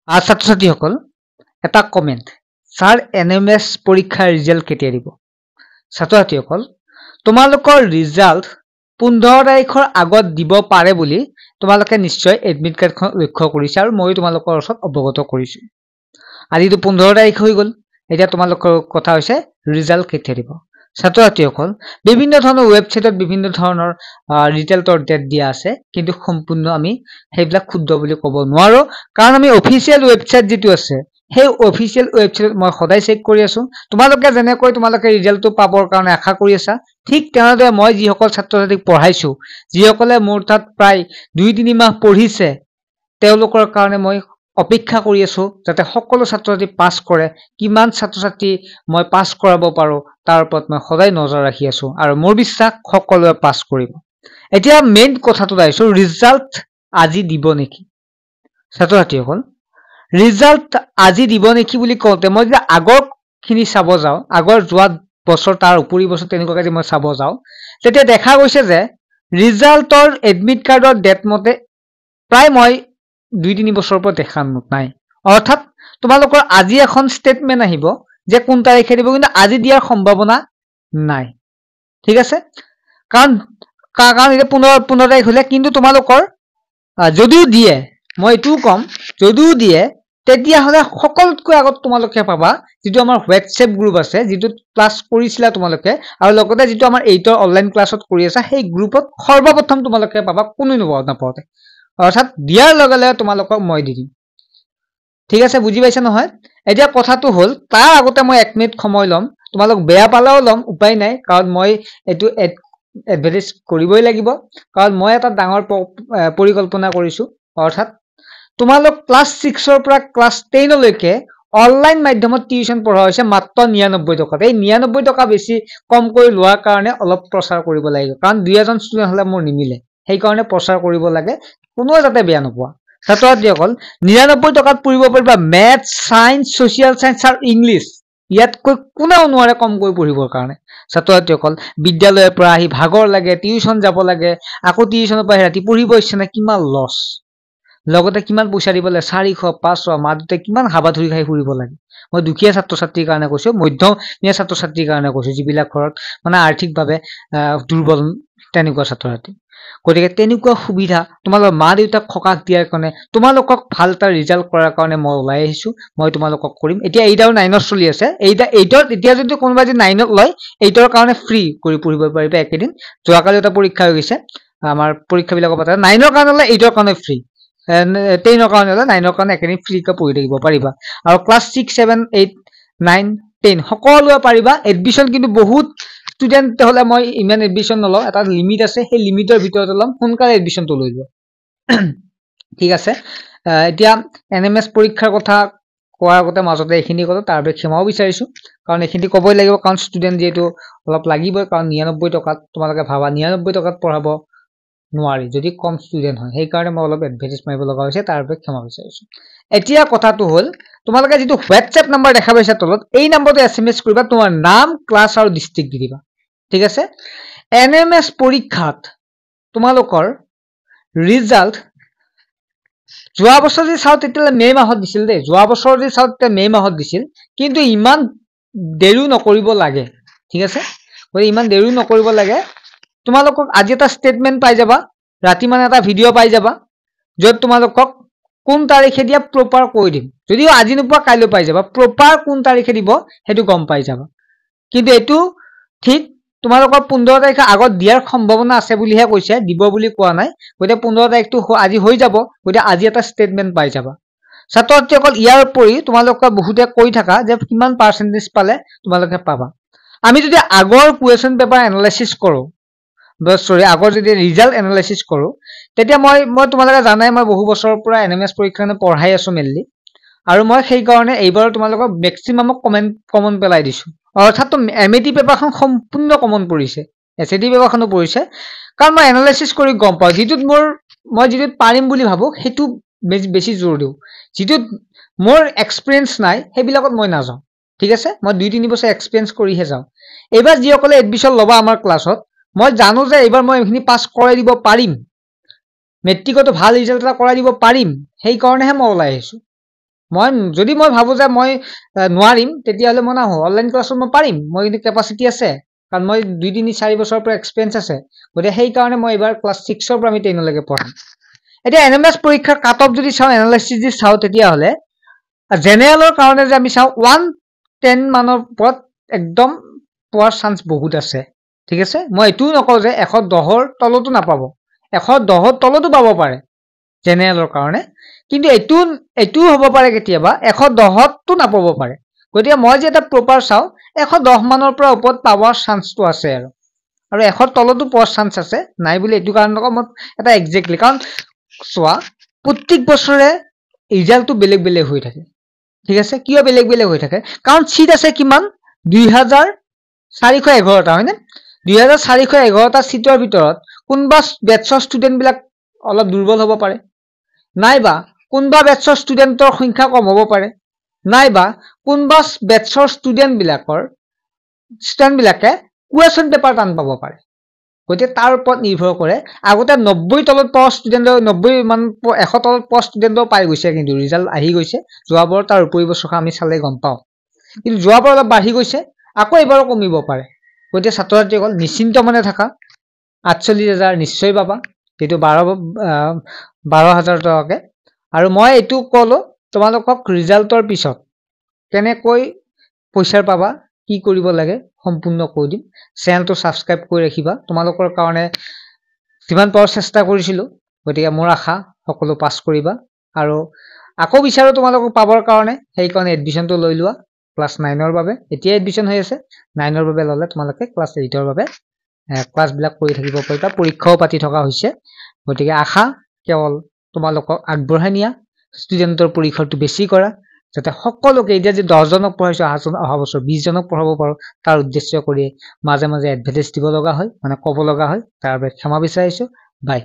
ছাত্ৰ ছাত্ৰীসকল এটা কমেণ্ট ছাৰ NMS পৰীক্ষাৰ ৰিজাল্ট কেতিয়া দিব ছাত্ৰ ছাত্ৰীসকল তোমালোকৰ ৰিজাল্ট 15 তাৰিখৰ আগত দিব পাৰে বুলি তোমালোকে নিশ্চয় এডমিট কাৰ্ডখন লক্ষ্য কৰিছে আৰু মই তোমালোকৰ ওচৰত অৱগত কৰিছো আজিটো 15 তাৰিখ হৈ গল এতিয়া তোমালোকৰ কথা হৈছে ৰিজাল্ট কেতিয়া দিব ছাত্ৰ ছাত্ৰীসকল বিভিন্ন ধৰণৰ ওয়েবসাইটত বিভিন্ন ধৰণৰ ৰিজাল্টৰ ডেট দিয়া আছে কিন্তু সম্পূৰ্ণ আমি সেইবিলাক শুদ্ধ বুলি ক'ব নোৱাৰো কাৰণ আমি অফিচিয়েল ওয়েবসাইট যেটো আছে সেই অফিচিয়েল ওয়েবসাইটত মই সদায় চেক কৰি আছো তোমালোকে যেনেকৈ তোমালোকে ৰিজাল্টটো পাবৰ কাৰণে আশা কৰি আছা ঠিক তেনেদৰে মই যিসকল ছাত্ৰ ছাত্ৰীক পঢ়াইছো যিসকলে মোৰ তাত প্ৰায় 2-3 মাহ পঢ়িছে তেওঁলোকৰ কাৰণে মই অপেক্ষা কৰি আছো যাতে সকলো ছাত্ৰ ছাত্ৰী পাছ কৰে কিমান ছাত্ৰ ছাত্ৰী মই পাছ কৰাব পাৰো তাৰ ওপৰত মই সদায় নজৰ ৰাখি আছো আৰু মোৰ বিশ্বাস সকলোৱে পাছ কৰিব এতিয়া মেইন কথাটো আহিছো ৰিজাল্ট আজি দিব নেকি ছাত্ৰ ছাত্ৰীসকল ৰিজাল্ট আজি দিব নেকি বুলি কওঁতে মই যে আগৰ খিনি চাব যাও আগৰ যোৱা বছৰ তাৰ উপৰি বছৰ তেনেকুৱা যে মই চাব যাও তেতিয়া দেখা গৈছে যে ৰিজাল্টৰ এডমিট কাৰ্ডৰ ডেট মতে প্ৰায় মই 2-3 বছৰৰ পৰা দেখা নাই অৰ্থাৎ তোমালোকৰ আজি এখন ষ্টেটমেন্ট আহিব যে কোন তাৰিখে দিব কিন্তু আজি দিয়াৰ সম্ভাৱনা নাই ঠিক আছে কাৰণ এটা 15 তাৰিখ হলে কিন্তু তোমালোকৰ যদিও দিয়ে মই এটোও কম যদিও দিয়ে তেতিয়া হলে সকলোতকৈ আগত তোমালোকে পাবা যেটো আমাৰ WhatsApp গ্ৰুপ আছে যেটো ক্লাস কৰিছিলা তোমালোকে আৰু লগতে যেটো আমাৰ 8ৰ অনলাইন ক্লাছত কৰি আছে সেই গ্ৰুপত সৰ্বপ্ৰথম তোমালোকে পাবা কোনো নাপাওতে অৰ্থাৎ দিয়াৰ লগে লগে তোমালোকক মই দি দিম ঠিক আছে বুজি পাইছা নহয় এতিয়া কথাটো হল তাৰ আগতে মই 1 মিনিট সময় লম তোমালোক বেয়া পালাও লম উপায় নাই কাৰণ মই এটো এডভাৰটাইজ কৰিবই লাগিব কাৰণ মই এটা ডাঙৰ পৰিকল্পনা কৰিছো অৰ্থাৎ তোমালোক ক্লাস 6 ৰ পৰা ক্লাস 10 লৈকে অনলাইন মাধ্যমত টিউশন পঢ়া হৈছে মাত্ৰ 99 টকা এই 99 টকা বেছি কম কৰি লোৱাৰ কাৰণে অলপ প্ৰচাৰ কৰিব লাগিব কাৰণ 2জন ষ্টুডেন্ট হলে মোৰ নিমিলে সেই কাৰণে প্ৰচাৰ কৰিব লাগে কোনো যাতে বেয়া নোপোৱা ছাত্ৰ ছাত্ৰীসকল 99 টকাত পঢ়িব পাৰিবা ম্যাথ সায়েন্স সোশিয়াল সায়েন্স আৰু ইংলিশ ইয়াতকৈ কোনেও নোৱাৰে কমকৈ পঢ়িবৰ কাৰণে ছাত্ৰ ছাত্ৰীসকল বিদ্যালয়ৰ পৰা আহি ভাগৰ লাগে টিউশন যাব লাগে আকৌ টিউশনৰ পৰা ৰাতি পঢ়িব ইচ্ছা নাই কিমান লছ লগতে কিমান পইচা দিবলে 400 500 মাদতে কিমান হাবাধুৰি খাই ফুৰিব লাগে মই দুখীয়া ছাত্ৰ ছাত্ৰীৰ কাৰণে কৈছো মধ্যমীয়া ছাত্ৰ ছাত্ৰীৰ কাৰণে কৈছো যিবিলাক ঘৰত মানে আৰ্থিকভাৱে দুৰ্বল তেনেকুৱা ছাত্ৰ ছাত্ৰী গতিকে তেনেকুৱা সুবিধা তোমালোকৰ মা দেউতাক খকাক দিয়াৰ কাৰণে তোমালোকক ভাল এটা ৰিজাল্ট কৰাৰ কাৰণে মই ওলাই আহিছো মই তোমালোকক কৰিম এতিয়া 8 আৰু 9 চলি আছে 8ত এতিয়া যদি কোনোবা যে 9ত লয় 8ৰ কাৰণে ফ্ৰী কৰি পঢ়িব পাৰিবা একেদিন যোৱাকালি এটা পৰীক্ষা হৈ গৈছে আমাৰ পৰীক্ষাবিলাকৰ কথা 9ৰ কাৰণে 8ৰ কাৰণে ফ্ৰী 10ৰ কাৰণে 9ৰ কাৰণে একেদিন ফ্ৰীকৈ পঢ়ি থাকিব পাৰিবা আৰু ক্লাস 6 7 8 9 10 সকলোৱে পাৰিবা এডমিশন কিন্তু বহুত ষ্টুডেন্ট হলে মই ইমান এডমিশন নলও এটা লিমিট আছে সেই লিমিটৰ ভিতৰত লম সোনকালে এডমিশনটো লৈ লোৱা ঠিক আছে এতিয়া NMS পৰীক্ষাৰ কথা কোৱাৰ আগতে মাজতে এখিনি কলো তাৰ বাবে ক্ষমাও বিচাৰিছো কাৰণ এখিনি কবই লাগিব কাৰণ ষ্টুডেন্ট যেটো অলপ লাগিবই কাৰণ 99 টকাত তোমালোকে ভাবা 99 টকাত পঢ়াব নোৱাৰি যদি কম ষ্টুডেন্ট হয় সেই কাৰণে মই অলপ এডভাৰটাইজ মাৰিব লগা হৈছে তাৰ বাবে ক্ষমা বিচাৰিছো এতিয়া কথাটো হল তোমালোকে যেটো WhatsApp নম্বৰ দেখা পাইছা তলত এই নম্বৰটো SMS কৰিবা তোমাৰ নাম ক্লাস আৰু ডিস্ট্ৰিক্ট দি দিবা ঠিক আছে NMS পৰীক্ষাত তোমালোকৰ ৰিজাল্ট যোৱা বছৰ যে চাও তেতিয়া মে মাহত দিছিল দে যোৱা বছৰ যে চাও তেতিয়া মে মাহত দিছিল কিন্তু ইমান দেৰি নকৰিব লাগে ঠিক আছে গৈ ইমান দেৰি নকৰিব লাগে তোমালোকক আজি এটা ষ্টেটমেন্ট পাই যাবা ৰাতি মানে এটা ভিডিও পাই যাবা যত তোমালোকক কোন তাৰিখে দিয়া প্ৰপাৰ কৈ দিম যদিও আজি নোপোৱা কাইলৈ পাই যাবা প্ৰপাৰ কোন তাৰিখে দিব হেতু গম পাই যাবা কিন্তু এটো ঠিক তোমালোকৰ 15 তাৰিখে আগত দিয়াৰ সম্ভাৱনা আছে বুলিহে কৈছে দিব বুলি কোৱা নাই গতে 15 তাৰিখটো আজি হৈ যাব গতে আজি এটা ষ্টেটমেন্ট পাই যাবা ছাত্ৰ ছাত্ৰীসকল ইয়াৰ উপৰি তোমালোকে বহুতে কৈ থাকা যে কিমান পাৰ্সেন্টেজ পালে তোমালোকে পাবা আমি যদি আগৰ কুৱেশ্যন পেপাৰ এনালাইসিস কৰো আগৰ যদি ৰিজাল্ট এনালাইসিস কৰো তেতিয়া মই তোমালোকে জানাই মই বহু বছৰৰ পৰা NMS পৰীক্ষানে পঢ়াই আছো মেনলি আৰু মই সেই কাৰণে এইবাৰ তোমালোকক ম্যাক্সিমাম কমন পেলাই দিছো অৰ্থাৎ MAT পেপাৰখন সম্পূৰ্ণ কমন পৰিছে SAT পেপাৰখনো পৰিছে কাৰণ মই এনালাইসিস কৰি গম পাও যেটো মই যেটো পাৰিম বুলি ভাবো হেতু বেছি জোৰ দিও যেটো মোৰ এক্সপেৰিয়েন্স নাই হেবিলাকত মই নাযাও ঠিক আছে মই 2-3 বছৰ এক্সপেৰিয়েন্স কৰিহে যাও এবাৰ যিসকলে এডমিশন লবা আমাৰ ক্লাছত মই জানো যে এবাৰ মই এখিনি পাস কৰাই দিব পাৰিম মেট্ৰিকটো ভাল ৰিজাল্ট এটা কৰাই দিব পাৰিম সেই কাৰণেহে মই ওলাই আহিছো মই যদি মই ভাবো যে মই নোৱাৰিম তেতিয়াহ'লে মই নাহো অনলাইন ক্লাছত মই পাৰিম মই কিন্তু কেপাচিটি আছে কাৰণ মই 2-3-4 বছৰৰ পৰা এক্সপেৰিয়েন্স আছে গতিকে সেই কাৰণে মই এবাৰ ক্লাছ 6ৰ পৰা আমি 10 লৈকে পঢ়াম এতিয়া এনএমএছ পৰীক্ষাৰ কাট অফ যদি চাও এনালাইসিস যদি চাও তেতিয়াহ'লে জেনেৰেলৰ কাৰণে যে আমি চাও 110 মানৰ ওপৰত একদম পোৱাৰ চান্স বহুত আছে ঠিক আছে মই এটো নকও যে 110ৰ তলতো নাপাব 110ৰ তলতো পাব পাৰে জেনেৰেলৰ কাৰণে কিন্তু এটো হ'ব পাৰে কেতিয়াবা 110তো নাপাব পাৰে গতিকে মই যে এটা প্ৰপাৰ চাও 110 মানৰ পৰা ওপৰত পাৱাৰ চান্সটো আছে আৰু 100ৰ তলতো পোৱাৰ চান্স আছে নাই বুলি এটো কাৰণ নক মই এটা এক্স্যাক্টলি কাৰণ সোৱা প্ৰত্যেক বছৰে ৰিজাল্টটো বেলেগ বেলেগ হৈ থাকে ঠিক আছে কিয় বেলেগ বেলেগ হৈ থাকে কাৰণ সিট আছে কিমান 2411টা হয়নে 2411টা সিটৰ ভিতৰত কোনবা বেটছৰ ষ্টুডেন্ট বিলাক অলপ দুৰ্বল হ'ব পাৰে নাইবা কোনবা বেটছৰ ষ্টুডেন্টৰ সংখ্যা কম হ'ব পাৰে নাইবা কোনবা বেটছৰ ষ্টুডেন্ট বিলাকে কুৱেশ্যন পেপাৰ টান পাব পাৰে গতিকে তাৰ ওপৰত নিৰ্ভৰ কৰে আগতে 90 তলত পোৱা ষ্টুডেন্টৰ 90 মান 100 তলত পোৱা ষ্টুডেন্টৰ পাই গৈছে কিন্তু ৰিজাল্ট আহি গৈছে যোৱাবাৰ তাৰ উপৰি বছৰ আমি চালে গম পাও কিন্তু যোৱাবাৰ অলপ বাঢ়ি গৈছে আকৌ এবাৰ কমিব পাৰে গতিকে ছাত্ৰ ছাত্ৰীসকল নিশ্চিন্ত মনে থাকা 48000 নিশ্চয় পাবা যেটো 12000 টকাকে আৰু মই এটো কলো তোমালোকক ৰিজাল্টৰ পিছত কেনেকৈ পইচা পাবা কি কৰিব লাগে সম্পূৰ্ণ কৈ দিম চেনেলটো সাবস্ক্ৰাইব কৰি ৰাখিবা তোমালোকৰ কাৰণে যিমান পাৰ চেষ্টা কৰিছিলো গতিকে মোৰ আশা সকলো পাস কৰিবা আৰু আকৌ বিচাৰো তোমালোকক পাবৰ কাৰণে সেই কাৰণে এডমিশনটো লৈ লোৱা ক্লাস 9ৰ বাবে এতিয়া এডমিশন হৈ আছে 9ৰ বাবে ললে তোমালোকে ক্লাস 8ৰ বাবে ক্লাস বিলাক কৰি থাকিব পাৰিবা পৰীক্ষাও পাতি থকা হৈছে গতিকে আশা কেৱল তোমালোকক আগবঢ়াই নিয়া ষ্টুডেন্টৰ পৰীক্ষাটো বেছি কৰা যাতে সকলোকে এতিয়া যে 10 জনক পঢ়াইছো অহা বছৰ 20 জনক পঢ়াব পাৰো তাৰ উদ্দেশ্য কৰি মাজে মাজে এডভাৰটাইজ দিব লগা হয় মানে ক'ব লগা হয় তাৰ বাবে ক্ষমা বিচাৰিছো বাই